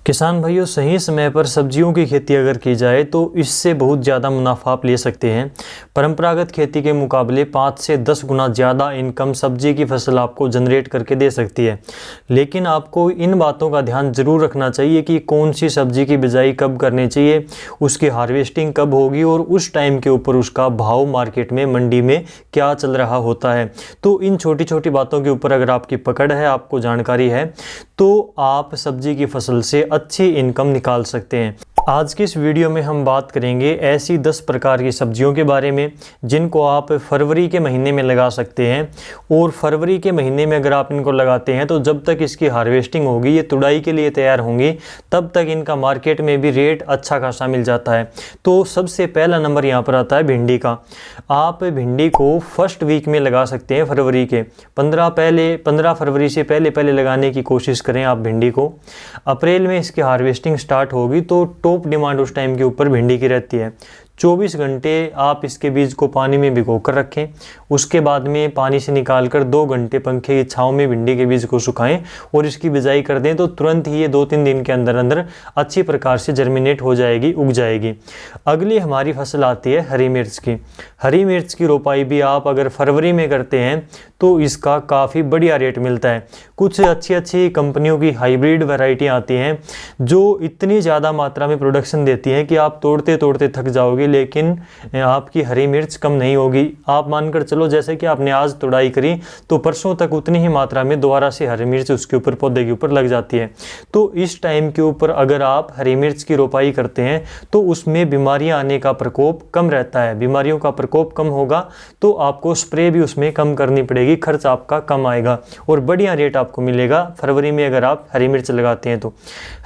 किसान भाइयों, सही समय पर सब्जियों की खेती अगर की जाए तो इससे बहुत ज़्यादा मुनाफा आप ले सकते हैं। परंपरागत खेती के मुकाबले 5 से 10 गुना ज़्यादा इनकम सब्जी की फसल आपको जनरेट करके दे सकती है। लेकिन आपको इन बातों का ध्यान ज़रूर रखना चाहिए कि कौन सी सब्जी की बिजाई कब करनी चाहिए, उसकी हार्वेस्टिंग कब होगी और उस टाइम के ऊपर उसका भाव मार्केट में, मंडी में क्या चल रहा होता है। तो इन छोटी छोटी बातों के ऊपर अगर आपकी पकड़ है, आपको जानकारी है, तो आप सब्जी की फसल से अच्छी इनकम निकाल सकते हैं। आज की इस वीडियो में हम बात करेंगे ऐसी 10 प्रकार की सब्जियों के बारे में जिनको आप फरवरी के महीने में लगा सकते हैं। और फरवरी के महीने में अगर आप इनको लगाते हैं तो जब तक इसकी हार्वेस्टिंग होगी, ये तुड़ाई के लिए तैयार होंगी, तब तक इनका मार्केट में भी रेट अच्छा खासा मिल जाता है। तो सबसे पहला नंबर यहाँ पर आता है भिंडी का। आप भिंडी को फर्स्ट वीक में लगा सकते हैं फरवरी के। 15 फरवरी से पहले लगाने की कोशिश करें आप भिंडी को। अप्रैल में इसकी हार्वेस्टिंग स्टार्ट होगी तो टॉप डिमांड उस टाइम के ऊपर भिंडी की रहती है। 24 घंटे आप इसके बीज को पानी में भिगो कर रखें। उसके बाद में पानी से निकालकर 2 घंटे पंखे की छांव में भिंडी के बीज को सुखाएं और इसकी बिजाई कर दें तो तुरंत ही ये 2-3 दिन के अंदर अंदर अच्छी प्रकार से जर्मिनेट हो जाएगी, उग जाएगी। अगली हमारी फसल आती है हरी मिर्च की। हरी मिर्च की रोपाई भी आप अगर फरवरी में करते हैं तो इसका काफ़ी बढ़िया रेट मिलता है। कुछ अच्छी कंपनियों की हाइब्रिड वैरायटी आती हैं जो इतनी ज़्यादा मात्रा में प्रोडक्शन देती हैं कि आप तोड़ते तोड़ते थक जाओगे, लेकिन आपकी हरी मिर्च कम नहीं होगी। आप मानकर चलो जैसे कि आपने आज तुड़ाई करी तो परसों तक उतनी ही मात्रा में दोबारा से हरी मिर्च उसके ऊपर, पौधे के ऊपर लग जाती है। तो इस टाइम के ऊपर अगर आप हरी मिर्च की रोपाई करते हैं तो उसमें बीमारियां आने का प्रकोप कम रहता है। बीमारियों का प्रकोप कम होगा तो आपको स्प्रे भी उसमें कम करनी पड़ेगी, खर्च आपका कम आएगा और बढ़िया रेट आपको मिलेगा फरवरी में अगर आप हरी मिर्च लगाते हैं तो।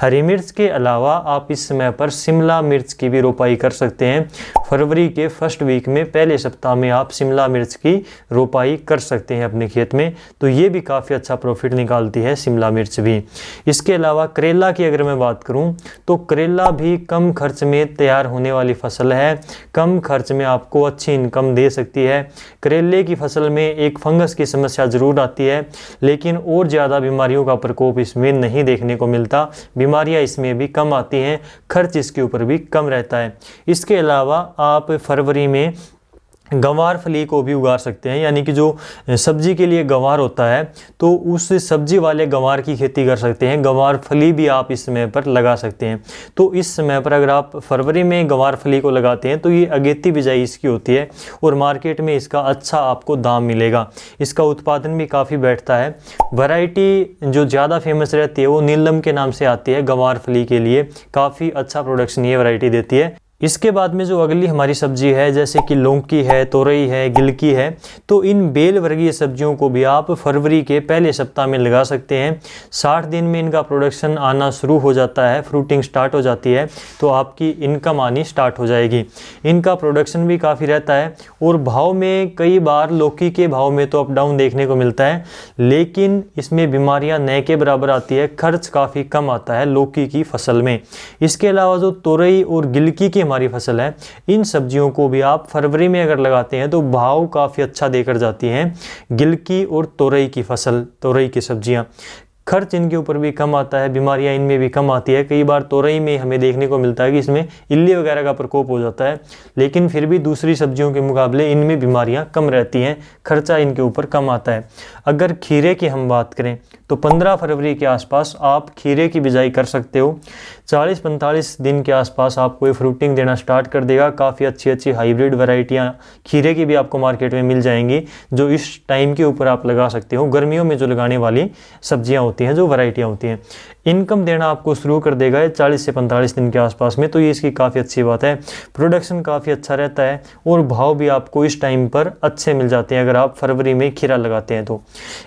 हरी मिर्च के अलावा आप इस समय पर शिमला मिर्च की भी रोपाई कर सकते हैं। फरवरी के फर्स्ट वीक में, पहले सप्ताह में आप शिमला मिर्च की रोपाई कर सकते हैं अपने खेत में। तो ये भी काफ़ी अच्छा प्रॉफिट निकालती है शिमला मिर्च भी। इसके अलावा करेला की अगर मैं बात करूं तो करेला भी कम खर्च में तैयार होने वाली फसल है। कम खर्च में आपको अच्छी इनकम दे सकती है। करेले की फसल में एक फंगस की समस्या ज़रूर आती है, लेकिन और ज़्यादा बीमारियों का प्रकोप इसमें नहीं देखने को मिलता। बीमारियां इसमें भी कम आती हैं, खर्च इसके ऊपर भी कम रहता है। इसके अलावा आप फरवरी में गंवार फली को भी उगा सकते हैं, यानी कि जो सब्जी के लिए गंवार होता है तो उस सब्जी वाले गंवार की खेती कर सकते हैं। गंवार फली भी आप इस समय पर लगा सकते हैं। तो इस समय पर अगर आप फरवरी में गंवार फली को लगाते हैं तो ये अगेती बिजाई इसकी होती है और मार्केट में इसका अच्छा आपको दाम मिलेगा। इसका उत्पादन भी काफ़ी बैठता है। वैरायटी जो ज़्यादा फेमस रहती है वो नीलम के नाम से आती है। गंवार फली के लिए काफ़ी अच्छा प्रोडक्शन ये वैरायटी देती है। इसके बाद में जो अगली हमारी सब्जी है जैसे कि लौकी है, तोरई है, गिलकी है, तो इन बेल वर्गीय सब्जियों को भी आप फरवरी के पहले सप्ताह में लगा सकते हैं। 60 दिन में इनका प्रोडक्शन आना शुरू हो जाता है, फ्रूटिंग स्टार्ट हो जाती है तो आपकी इनकम आनी स्टार्ट हो जाएगी। इनका प्रोडक्शन भी काफ़ी रहता है और भाव में कई बार लौकी के भाव में तो अप डाउन देखने को मिलता है, लेकिन इसमें बीमारियाँ न के बराबर आती है, खर्च काफ़ी कम आता है लौकी की फसल में। इसके अलावा जो तोरई और गिलकी की हमारी फसल है, इन सब्जियों को भी आप फरवरी में अगर लगाते हैं तो भाव काफ़ी अच्छा देकर जाती हैं। गिलकी और तोरई की फसल, तोरई की सब्जियां, खर्च इनके ऊपर भी कम आता है, बीमारियां इनमें भी कम आती है। कई बार तोरई में हमें देखने को मिलता है कि इसमें इल्ली वगैरह का प्रकोप हो जाता है, लेकिन फिर भी दूसरी सब्जियों के मुकाबले इनमें बीमारियां कम रहती हैं, खर्चा इनके ऊपर कम आता है। अगर खीरे की हम बात करें तो 15 फरवरी के आसपास आप खीरे की बिजाई कर सकते हो। 40-45 दिन के आसपास आपको ये फ्रूटिंग देना स्टार्ट कर देगा। काफ़ी अच्छी हाइब्रिड वैरायटियाँ खीरे की भी आपको मार्केट में मिल जाएंगी जो इस टाइम के ऊपर आप लगा सकते हो। गर्मियों में जो लगाने वाली सब्जियाँ होती हैं, जो वैरायटियाँ होती हैं, इनकम देना आपको शुरू कर देगा 40 से 45 दिन के आसपास में। तो ये इसकी काफ़ी अच्छी बात है। प्रोडक्शन काफ़ी अच्छा रहता है और भाव भी आपको इस टाइम पर अच्छे मिल जाते हैं अगर आप फरवरी में खीरा लगाते हैं तो।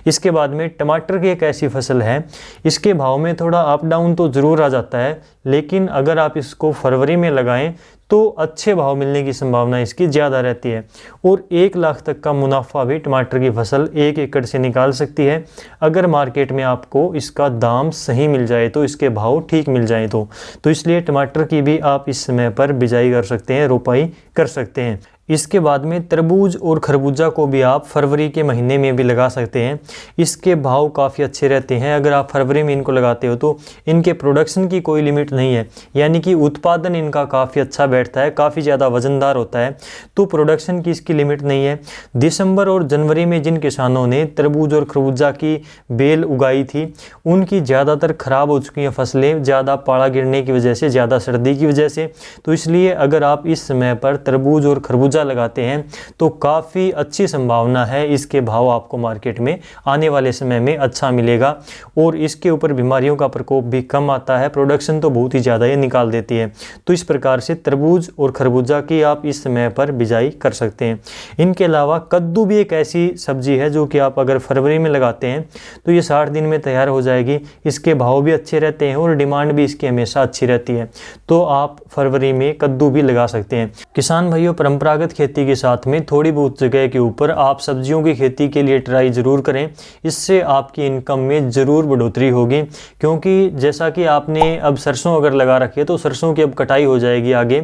इसके बाद में टमाटर की एक ऐसी फसल है, इसके भाव में थोड़ा अप डाउन तो ज़रूर आ जाता है, लेकिन अगर आप इसको फरवरी में लगाएं तो अच्छे भाव मिलने की संभावना इसकी ज़्यादा रहती है और 1 लाख तक का मुनाफा भी टमाटर की फसल 1 एकड़ से निकाल सकती है अगर मार्केट में आपको इसका दाम सही मिल जाए तो, इसके भाव ठीक मिल जाए तो इसलिए टमाटर की भी आप इस समय पर बिजाई कर सकते हैं, रोपाई कर सकते हैं। इसके बाद में तरबूज और खरबूजा को भी आप फरवरी के महीने में भी लगा सकते हैं। इसके भाव काफ़ी अच्छे रहते हैं। अगर आप फरवरी में इनको लगाते हो तो इनके प्रोडक्शन की कोई लिमिट नहीं है, यानी कि उत्पादन इनका काफ़ी अच्छा बैठता है, काफ़ी ज़्यादा वजनदार होता है, तो प्रोडक्शन की इसकी लिमिट नहीं है। दिसंबर और जनवरी में जिन किसानों ने तरबूज और खरबूजा की बेल उगाई थी उनकी ज़्यादातर ख़राब हो चुकी हैं फसलें, ज़्यादा पाला गिरने की वजह से, ज़्यादा सर्दी की वजह से। तो इसलिए अगर आप इस समय पर तरबूज और खरबूजा लगाते हैं तो काफ़ी अच्छी संभावना है इसके भाव आपको मार्केट में आने वाले समय में अच्छा मिलेगा, और इसके ऊपर बीमारियों का प्रकोप भी कम आता है। प्रोडक्शन तो बहुत ही ज़्यादा ये निकाल देती है। तो इस प्रकार से तरबूज और खरबूजा की आप इस समय पर बिजाई कर सकते हैं। इनके अलावा कद्दू भी एक ऐसी सब्जी है जो कि आप अगर फरवरी में लगाते हैं तो ये 60 दिन में तैयार हो जाएगी। इसके भाव भी अच्छे रहते हैं और डिमांड भी इसकी हमेशा अच्छी रहती है, तो आप फरवरी में कद्दू भी लगा सकते हैं। किसान भाइयों, परंपरागत खेती के साथ में थोड़ी बहुत जगह के ऊपर आप सब्जियों की खेती के लिए ट्राई ज़रूर करें। इससे आपकी इनकम में ज़रूर बढ़ोतरी होगी, क्योंकि जैसा कि आपने अब सरसों अगर लगा रखी है तो सरसों की अब कटाई हो जाएगी आगे,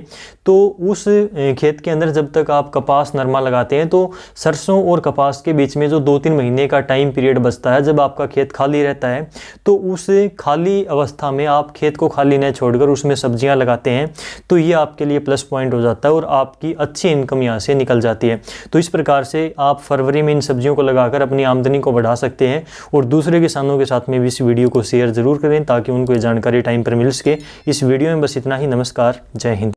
तो उस खेत के अंदर जब तक आप कपास नरमा लगाते हैं तो सरसों और कपास के बीच में जो 2-3 महीने का टाइम पीरियड बचता है, जब आपका खेत खाली रहता है, तो उस खाली अवस्था में आप खेत को खाली न छोड़कर उसमें सब्जियां लगाते हैं, तो ये आपके लिए प्लस पॉइंट हो जाता है और आपकी अच्छी इनकम यहाँ से निकल जाती है। तो इस प्रकार से आप फरवरी में इन सब्जियों को लगाकर अपनी आमदनी को बढ़ा सकते हैं, और दूसरे किसानों के साथ में भी इस वीडियो को शेयर ज़रूर करें ताकि उनको ये जानकारी टाइम पर मिल सके। इस वीडियो में बस इतना ही। नमस्कार, जय हिंद।